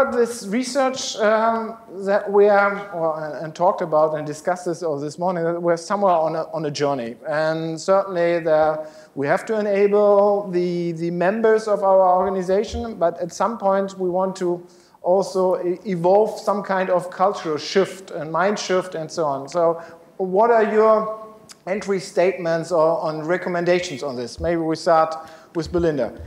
heard this research that we are, and talked about and discussed this morning, that we're somewhere on a journey. And certainly we have to enable the members of our organization, but at some point we want to also evolve some kind of cultural shift and mind shift and so on. So what are your entry statements or on recommendations on this? Maybe we start with Belinda.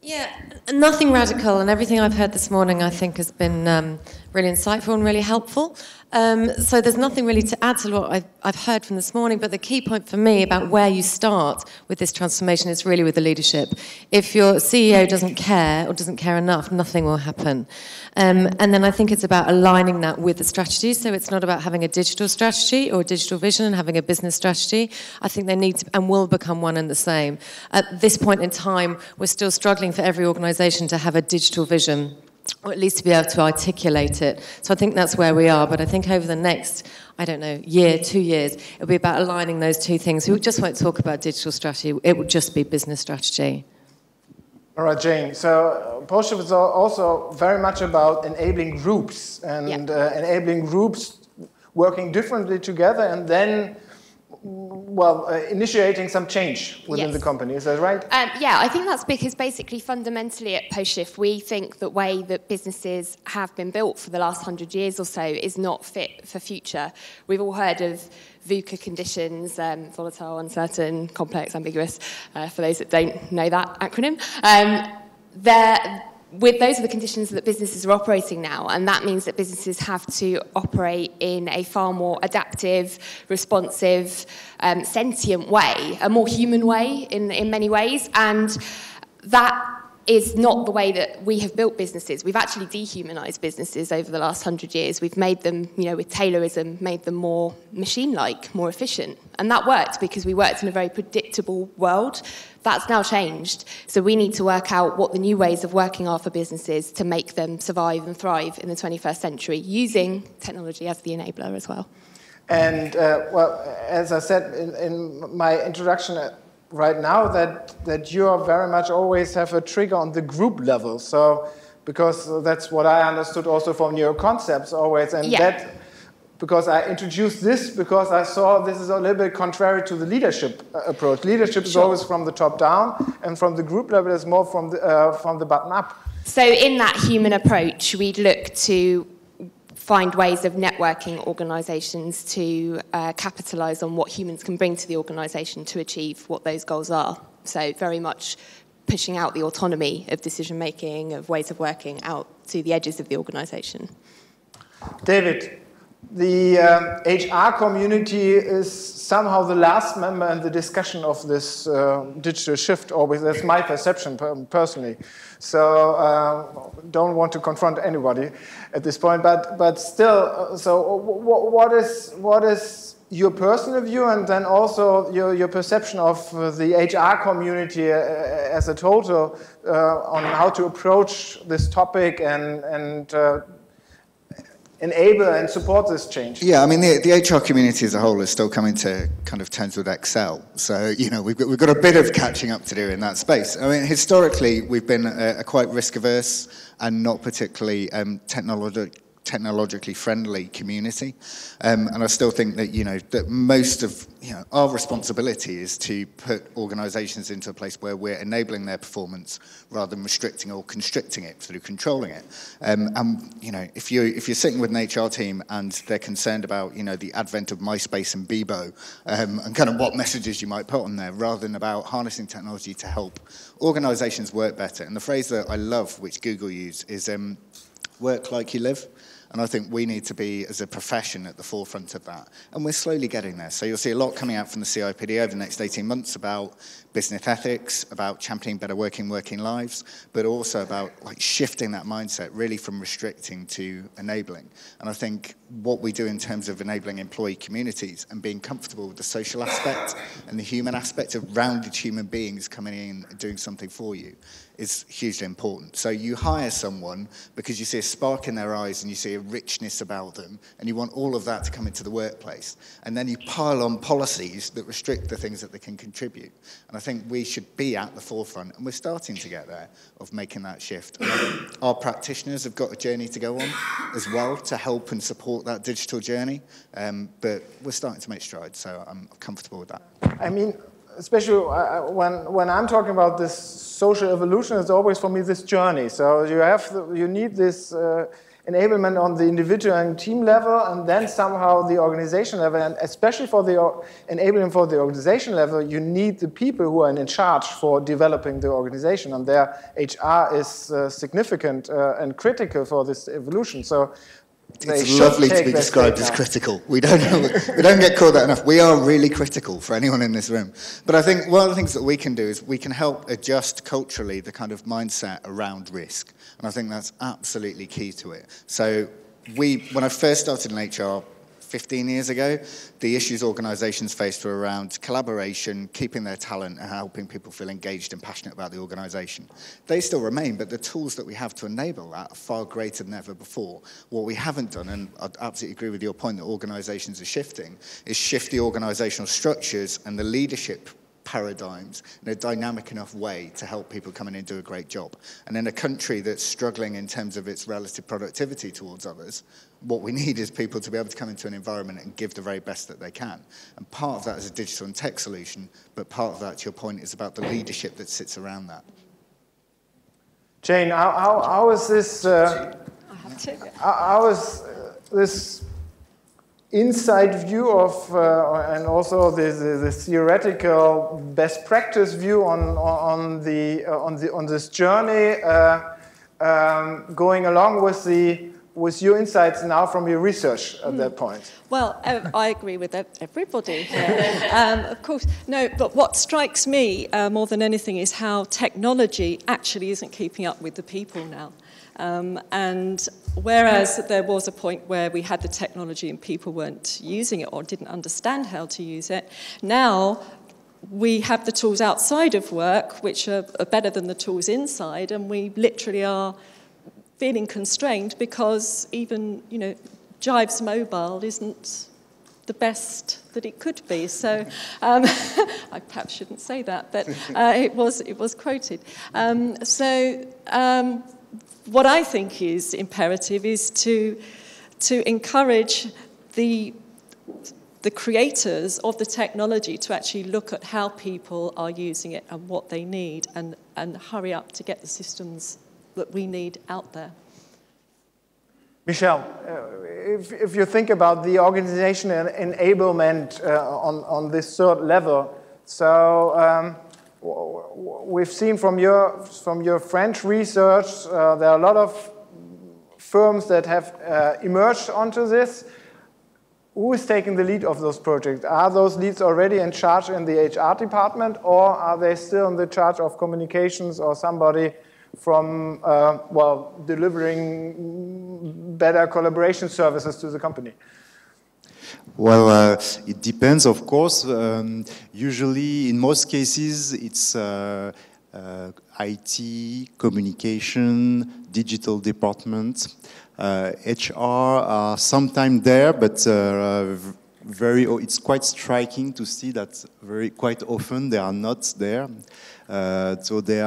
Yeah, nothing radical, and everything I've heard this morning I think has been really insightful and really helpful. So there's nothing really to add to what I've heard from this morning, but the key point for me about where you start with this transformation is really with the leadership. If your CEO doesn't care or doesn't care enough, nothing will happen. And then I think it's about aligning that with the strategy. So it's not about having a digital strategy or a digital vision and having a business strategy. I think they need to and will become one and the same. At this point in time, we're still struggling for every organisation to have a digital vision, or at least to be able to articulate it. So I think that's where we are. But I think over the next, I don't know, year, 2 years, it'll be about aligning those two things. We just won't talk about digital strategy. It will just be business strategy. All right, Jane. So Postshift is also very much about enabling groups and enabling groups working differently together and then initiating some change within the company. Is that right? Yeah, I think that's because basically fundamentally at Postshift we think the way that businesses have been built for the last 100 years or so is not fit for future. We've all heard of VUCA conditions, volatile, uncertain, complex, ambiguous, for those that don't know that acronym. Those are the conditions that businesses are operating now, and that means that businesses have to operate in a far more adaptive, responsive, sentient way, a more human way in many ways, and that is not the way that we have built businesses. We've actually dehumanized businesses over the last 100 years. We've made them, with Taylorism, made them more machine-like, more efficient. And that worked because we worked in a very predictable world. That's now changed. So we need to work out what the new ways of working are for businesses to make them survive and thrive in the 21st century, using technology as the enabler as well. And, as I said in my introduction, right now that you are very much always have a trigger on the group level. So, because that's what I understood also from your concepts always. And that, because I introduced this because I saw this is a little bit contrary to the leadership approach. Leadership is always from the top down, and from the group level is more from the bottom up. So in that human approach, we'd look to find ways of networking organisations to capitalise on what humans can bring to the organisation to achieve what those goals are. So very much pushing out the autonomy of decision-making, of ways of working out to the edges of the organisation. David, the HR community is somehow the last member in the discussion of this digital shift, always. That's my perception personally. So don't want to confront anybody at this point, but still, so what is your personal view, and then also your perception of the HR community as a total on how to approach this topic and enable and support this change? Yeah, I mean, the HR community as a whole is still coming to kind of terms with Excel. So, we've got a bit of catching up to do in that space. I mean, historically, we've been a quite risk-averse and not particularly technologically friendly community. And I still think that, that most of, our responsibility is to put organisations into a place where we're enabling their performance rather than restricting or constricting it through controlling it. And, if you're sitting with an HR team and they're concerned about, the advent of MySpace and Bebo and kind of what messages you might put on there rather than about harnessing technology to help organisations work better. And the phrase that I love, which Google use, is work like you live. And I think we need to be, as a profession, at the forefront of that. And we're slowly getting there. So you'll see a lot coming out from the CIPD over the next 18 months about business ethics, about championing better working lives, but also about shifting that mindset really from restricting to enabling. And I think what we do in terms of enabling employee communities and being comfortable with the social aspect and the human aspect of rounded human beings coming in and doing something for you is hugely important. So you hire someone because you see a spark in their eyes and you see a richness about them, and you want all of that to come into the workplace. And then you pile on policies that restrict the things that they can contribute. And I think we should be at the forefront, and we're starting to get there, of making that shift. Our practitioners have got a journey to go on as well to help and support that digital journey, but we're starting to make strides, so I'm comfortable with that. I mean, especially when I'm talking about this social evolution, it's always for me this journey. So you need this enablement on the individual and team level, and then somehow the organization level, and especially for the enablement for the organization level, you need the people who are in charge for developing the organization, and their HR is significant and critical for this evolution. So it's lovely to be described as critical. We don't get called that enough. We are really critical for anyone in this room. But I think one of the things that we can do is we can help adjust culturally the kind of mindset around risk. And I think that's absolutely key to it. So when I first started in HR 15 years ago, the issues organisations faced were around collaboration, keeping their talent, and helping people feel engaged and passionate about the organisation. They still remain, but the tools that we have to enable that are far greater than ever before. What we haven't done, and I absolutely agree with your point that organisations are shifting, is shift the organisational structures and the leadership paradigms in a dynamic enough way to help people come in and do a great job. And in a country that's struggling in terms of its relative productivity towards others, what we need is people to be able to come into an environment and give the very best that they can. And part of that is a digital and tech solution, but part of that, to your point, is about the leadership that sits around that. Jane, how is this? How is this inside view of and also the theoretical best practice view on this journey going along with your insights now from your research at that point? Well, I agree with everybody here. Of course. No, but what strikes me more than anything is how technology actually isn't keeping up with the people now. And whereas there was a point where we had the technology and people weren't using it or didn't understand how to use it, now we have the tools outside of work which are better than the tools inside, and we literally are feeling constrained because even, Jive's mobile isn't the best that it could be. So I perhaps shouldn't say that, but it was quoted. What I think is imperative is to encourage the creators of the technology to actually look at how people are using it and what they need, and hurry up to get the systems that we need out there. Michel, if you think about the organization and enablement on this third level, so we've seen from your French research, there are a lot of firms that have emerged onto this. Who is taking the lead of those projects? Are those leads already in charge in the HR department, or are they still in the charge of communications or somebody from, delivering better collaboration services to the company? Well, it depends, of course. Usually, in most cases, it's IT, communication, digital department. HR are sometimes there, but it's quite striking to see that quite often they are not there. So they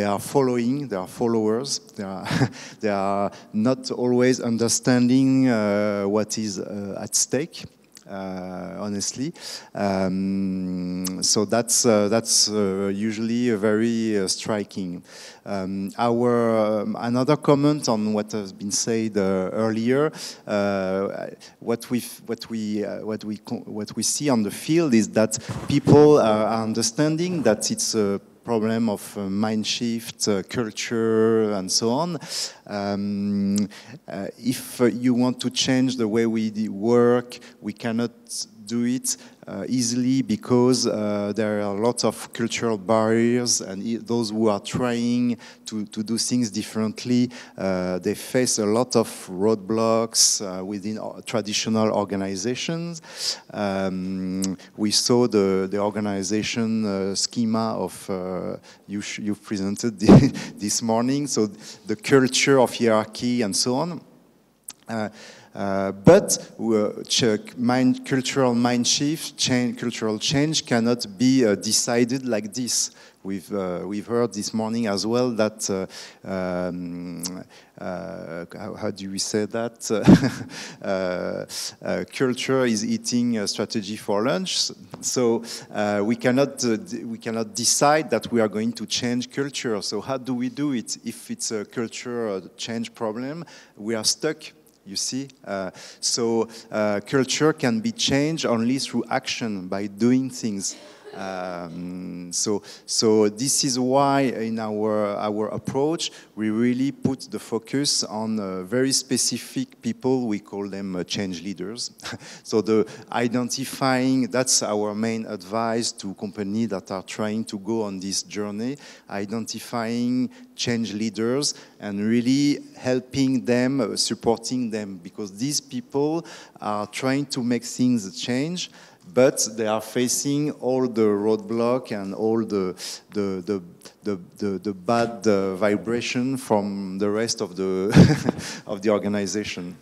are following, they are followers, they are not always understanding what is at stake. Honestly, so that's usually very striking. Another comment on what has been said earlier, what we see on the field is that people are understanding that it's a problem of mind shift, culture, and so on. If you want to change the way we work, we cannot do it easily because there are a lot of cultural barriers, and those who are trying to do things differently, they face a lot of roadblocks within traditional organizations. We saw the organization schema of you presented this morning, so the culture of hierarchy and so on. But cultural mind shift, cultural change cannot be decided like this. We've heard this morning as well that how do we say that? Culture is eating a strategy for lunch. So we cannot decide that we are going to change culture. So how do we do it? If it's a culture change problem, we are stuck. You see, so culture can be changed only through action, by doing things. So this is why in our approach we really put the focus on very specific people. We call them change leaders. So the identifying, that's our main advice to companies that are trying to go on this journey, identifying change leaders and really helping them, supporting them, because these people are trying to make things change, but they are facing all the roadblock and all the bad vibration from the rest of the of the organization.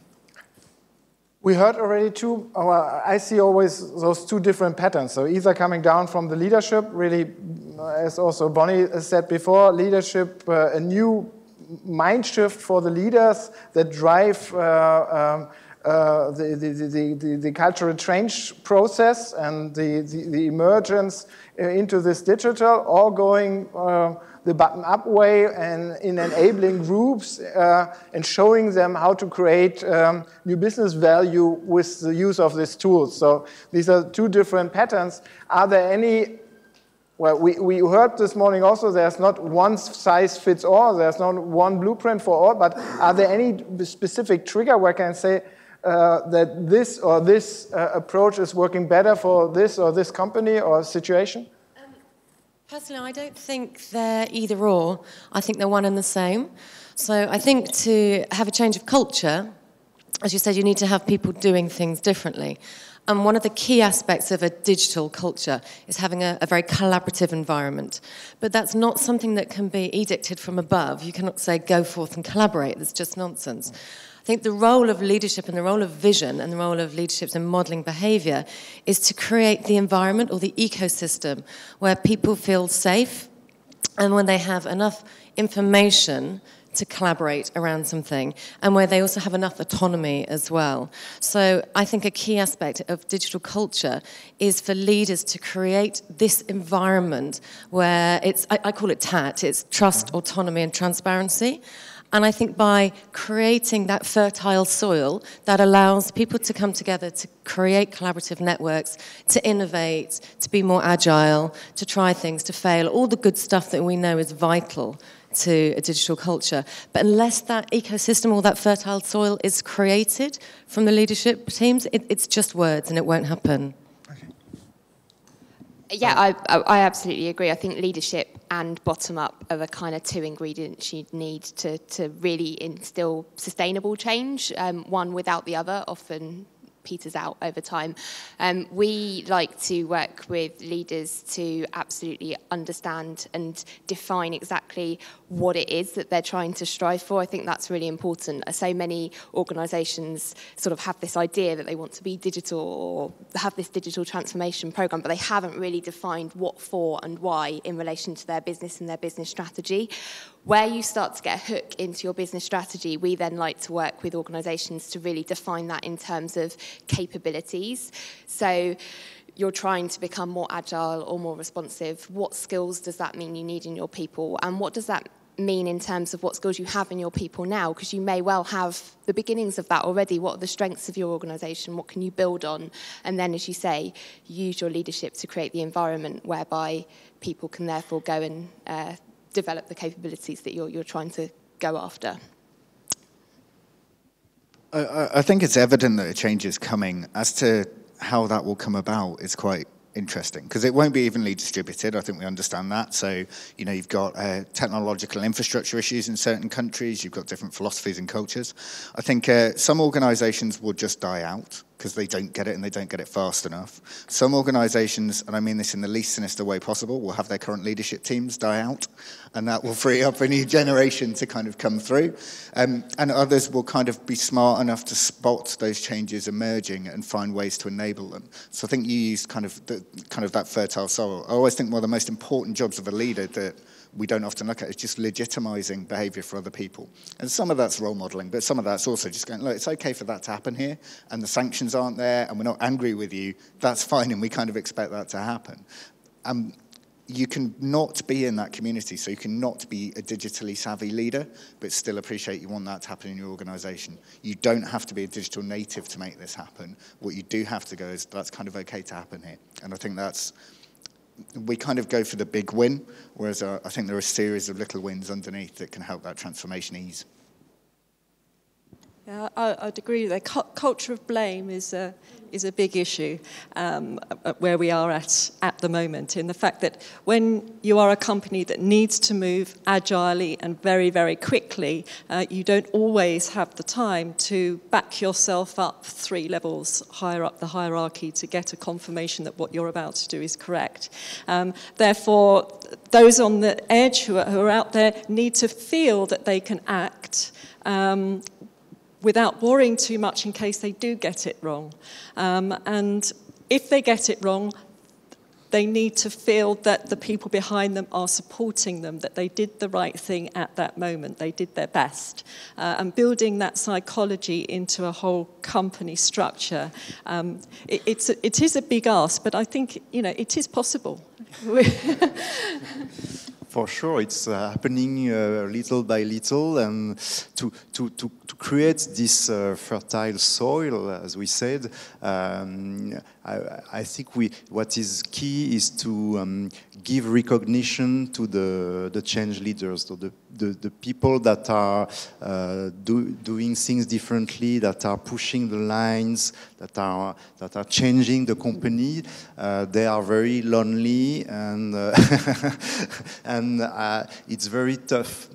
We heard already I see always those two different patterns. So either coming down from the leadership, really, as also Bonnie said before, leadership, a new mind shift for the leaders that drive the cultural change process and the emergence into this digital, all going the bottom-up way and in enabling groups and showing them how to create new business value with the use of these tools. So these are two different patterns. Are there any? Well, we heard this morning also there's not one size fits all, there's not one blueprint for all, but are there any specific trigger where I can say that this or this approach is working better for this or this company or situation? Personally, I don't think they're either or. I think they're one and the same. So I think to have a change of culture, as you said, you need to have people doing things differently. And one of the key aspects of a digital culture is having a very collaborative environment. But that's not something that can be edicted from above. You cannot say, go forth and collaborate. That's just nonsense. I think the role of leadership and the role of vision and the role of leadership in modeling behavior is to create the environment or the ecosystem where people feel safe and when they have enough information to collaborate around something and where they also have enough autonomy as well. So I think a key aspect of digital culture is for leaders to create this environment where I call it TAT, it's trust, autonomy and transparency. And I think by creating that fertile soil that allows people to come together to create collaborative networks, to innovate, to be more agile, to try things, to fail, all the good stuff that we know is vital to a digital culture. But unless that ecosystem or that fertile soil is created from the leadership teams, it's just words and it won't happen. Yeah, I absolutely agree. I think leadership and bottom-up are the kind of two ingredients you need to really instill sustainable change. One without the other often peters out over time. We like to work with leaders to absolutely understand and define exactly what it is that they're trying to strive for. I think that's really important. So many organisations sort of have this idea that they want to be digital or have this digital transformation programme, but they haven't really defined what for and why in relation to their business and their business strategy. Where you start to get a hook into your business strategy, we then like to work with organisations to really define that in terms of capabilities. So you're trying to become more agile or more responsive. What skills does that mean you need in your people? And what does that mean in terms of what skills you have in your people now? Because you may well have the beginnings of that already. What are the strengths of your organisation? What can you build on? And then, as you say, use your leadership to create the environment whereby people can therefore go and develop the capabilities that you're trying to go after. I think it's evident that a change is coming. As to how that will come about is quite interesting, because it won't be evenly distributed. I think we understand that. So, you know, you've got technological infrastructure issues in certain countries. You've got different philosophies and cultures. I think some organizations will just die out because they don't get it and they don't get it fast enough. Some organizations, and I mean this in the least sinister way possible, will have their current leadership teams die out, and that will free up a new generation to kind of come through. And others will kind of be smart enough to spot those changes emerging and find ways to enable them. So I think you used kind of that fertile soil. I always think one of the most important jobs of a leader that we don't often look at is just legitimizing behavior for other people. And some of that's role modeling, but some of that's also just going, look, it's okay for that to happen here, and the sanctions aren't there, and we're not angry with you, that's fine, and we kind of expect that to happen. You can not be in that community, so you can not be a digitally savvy leader, but still appreciate you want that to happen in your organization. You don't have to be a digital native to make this happen. What you do have to go is, that's kind of okay to happen here. And I think we kind of go for the big win, whereas I think there are a series of little wins underneath that can help that transformation ease. Yeah, I'd agree. The culture of blame is a big issue where we are at the moment, in the fact that when you are a company that needs to move agilely and very, very quickly, you don't always have the time to back yourself up 3 levels higher up the hierarchy to get a confirmation that what you're about to do is correct. Therefore, those on the edge who are out there need to feel that they can act without worrying too much in case they do get it wrong. And if they get it wrong, they need to feel that the people behind them are supporting them, that they did the right thing at that moment, they did their best. And building that psychology into a whole company structure, it is a big ask, but I think, you know, it is possible. For sure, it's happening little by little, and to create this fertile soil, as we said, I think what is key is to give recognition to the change leaders, to the people that are doing things differently, that are pushing the lines, that are changing the company. They are very lonely, and and it's very tough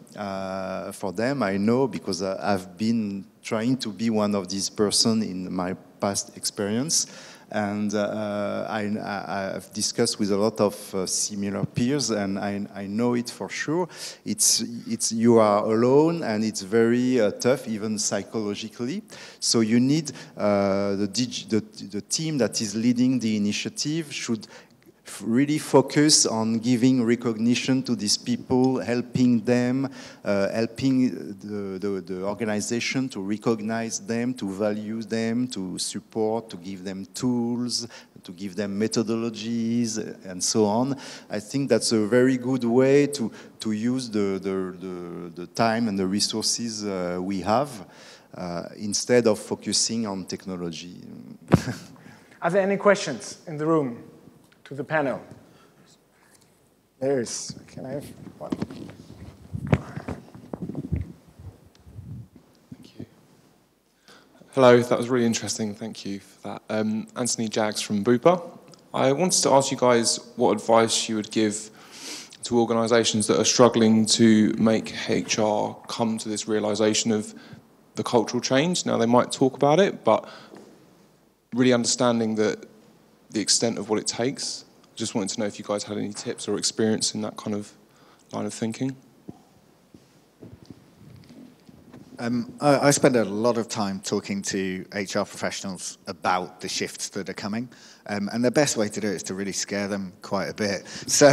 for them. I know, because I've been trying to be one of these persons in my past experience. And I've discussed with a lot of similar peers, and I know it for sure. It's you are alone, and it's very tough, even psychologically. So you need the team that is leading the initiative should really focus on giving recognition to these people, helping them, helping the organization to recognize them, to value them, to support, to give them tools, to give them methodologies, and so on. I think that's a very good way to use the time and the resources we have instead of focusing on technology. Are there any questions in the room? To the panel. There is. Can I have one? Thank you. Hello, that was really interesting. Thank you for that. Anthony Jaggs from Bupa. I wanted to ask you guys what advice you would give to organisations that are struggling to make HR come to this realisation of the cultural change. Now, they might talk about it, but really understanding that the extent of what it takes. Just wanted to know if you guys had any tips or experience in that kind of line of thinking. I spend a lot of time talking to HR professionals about the shifts that are coming, and the best way to do it is to really scare them quite a bit. So,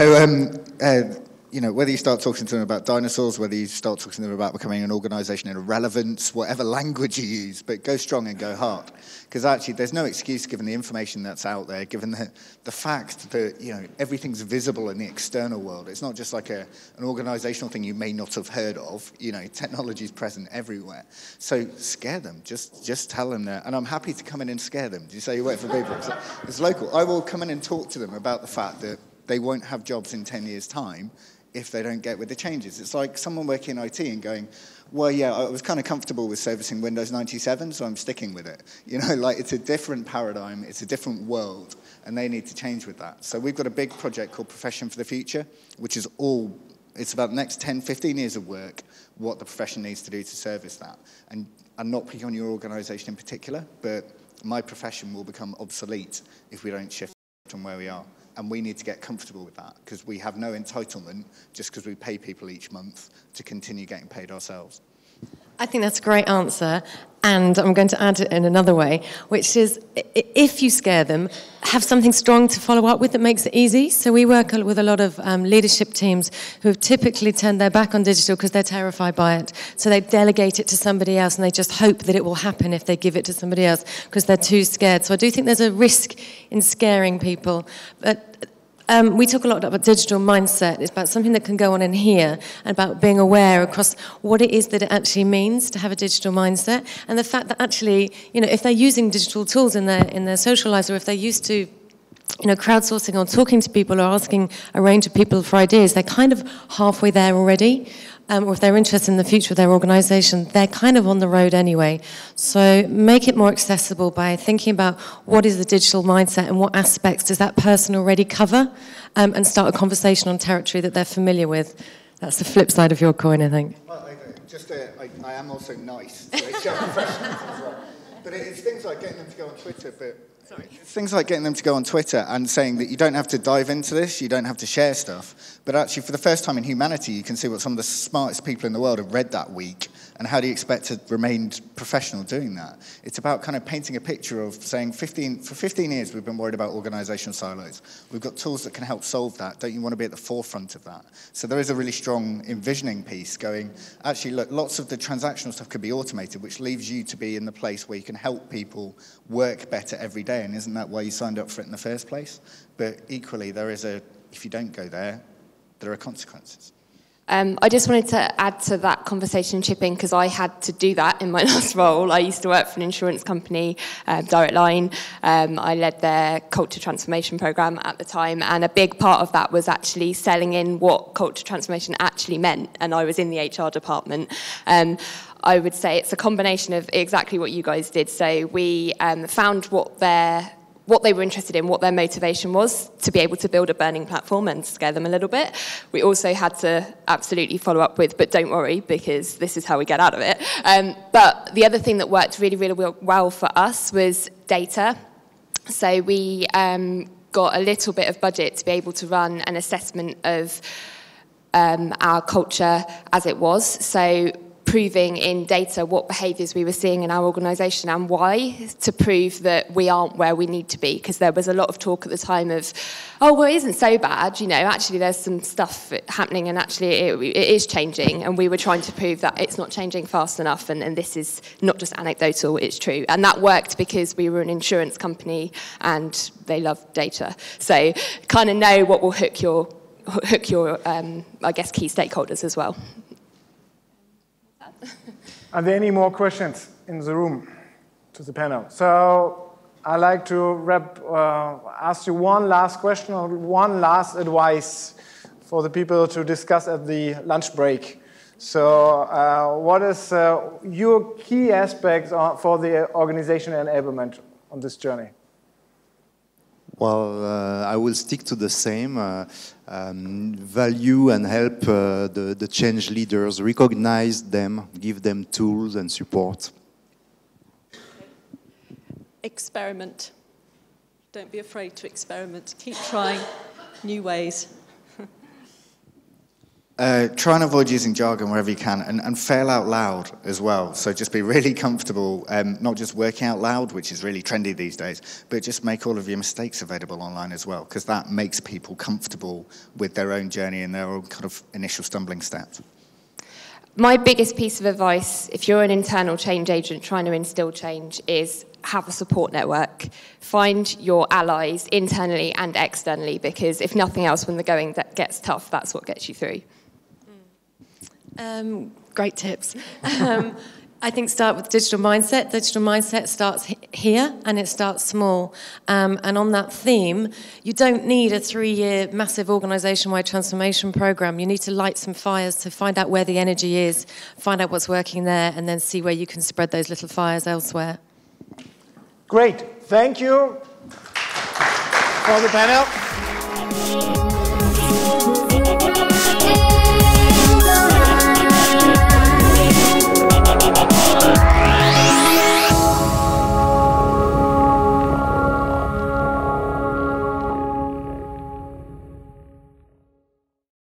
you know, whether you start talking to them about dinosaurs, whether you start talking to them about becoming an organisation in irrelevance, whatever language you use, but go strong and go hard. Because actually, there's no excuse given the information that's out there, given the fact that, you know, everything's visible in the external world. It's not just like an organisational thing you may not have heard of. You know, technology is present everywhere. So scare them. Just tell them that. And I'm happy to come in and scare them. Do you say you work for people? It's local. I will come in and talk to them about the fact that they won't have jobs in 10 years' time if they don't get with the changes. It's like someone working in IT and going, well, yeah, I was kind of comfortable with servicing Windows 97, so I'm sticking with it. You know, like, it's a different paradigm, it's a different world, and they need to change with that. So we've got a big project called Profession for the Future, which is it's about the next 10, 15 years of work, what the profession needs to do to service that. And I'm not picking on your organisation in particular, but my profession will become obsolete if we don't shift from where we are. And we need to get comfortable with that, because we have no entitlement just because we pay people each month to continue getting paid ourselves. I think that's a great answer, and I'm going to add it in another way, which is, if you scare them, have something strong to follow up with that makes it easy. So we work with a lot of leadership teams who have typically turned their back on digital because they're terrified by it. So they delegate it to somebody else, and they just hope that it will happen if they give it to somebody else because they're too scared. So I do think there's a risk in scaring people. But we talk a lot about digital mindset. It's about something that can go on in here, and about being aware across what it is that it actually means to have a digital mindset, and the fact that actually, you know, if they're using digital tools in their social lives, or if they're used to, you know, crowdsourcing or talking to people or asking a range of people for ideas, they're kind of halfway there already. Or if they're interested in the future of their organisation, they're kind of on the road anyway. So make it more accessible by thinking about what is the digital mindset and what aspects does that person already cover, and start a conversation on territory that they're familiar with. That's the flip side of your coin, I think. Well, I am also nice to HR professionals as well. But it's things like getting them to go on Twitter, It's things like getting them to go on Twitter and saying that you don't have to dive into this, you don't have to share stuff, but actually for the first time in humanity you can see what some of the smartest people in the world have read that week, and how do you expect to remain professional doing that? It's about kind of painting a picture of saying for 15 years we've been worried about organisational silos. We've got tools that can help solve that. Don't you want to be at the forefront of that? So there is a really strong envisioning piece going, actually look, lots of the transactional stuff could be automated, which leaves you to be in the place where you can help people work better every day, and isn't that why you signed up for it in the first place? But equally, if you don't go there, there are consequences. I just wanted to add to that conversation, chipping, because I had to do that in my last role. I used to work for an insurance company, Direct Line. I led their culture transformation program at the time, and a big part of that was actually selling in what culture transformation actually meant, and I was in the HR department. I would say it's a combination of exactly what you guys did. So we found what they were interested in, what their motivation was to be able to build a burning platform and scare them a little bit. We also had to absolutely follow up with, but don't worry, because this is how we get out of it. But the other thing that worked really, really well for us was data. So we got a little bit of budget to be able to run an assessment of our culture as it was. So proving in data what behaviours we were seeing in our organisation and why, to prove that we aren't where we need to be. Because there was a lot of talk at the time of, oh, well, it isn't so bad, you know, actually there's some stuff happening and actually it is changing. And we were trying to prove that it's not changing fast enough, and this is not just anecdotal, it's true. And that worked because we were an insurance company and they love data. So kind of know what will hook your I guess, key stakeholders as well. Are there any more questions in the room to the panel? So I'd like to ask you one last question or one last advice for the people to discuss at the lunch break. So what is your key aspects for the organization enablement on this journey? Well, I will stick to the same. Value and help the change leaders, recognize them, give them tools and support. Experiment. Don't be afraid to experiment. Keep trying new ways. Try and avoid using jargon wherever you can, and fail out loud as well. So just be really comfortable, not just working out loud, which is really trendy these days, but just make all of your mistakes available online as well, because that makes people comfortable with their own journey and their own kind of initial stumbling steps. My biggest piece of advice, if you're an internal change agent trying to instill change, is have a support network. Find your allies internally and externally, because if nothing else, when the going gets tough, that's what gets you through. Great tips. I think start with digital mindset. Digital mindset starts here and it starts small. And on that theme, you don't need a 3-year massive organisation-wide transformation programme. You need to light some fires to find out where the energy is, find out what's working there, and then see where you can spread those little fires elsewhere. Great. Thank you for the panel.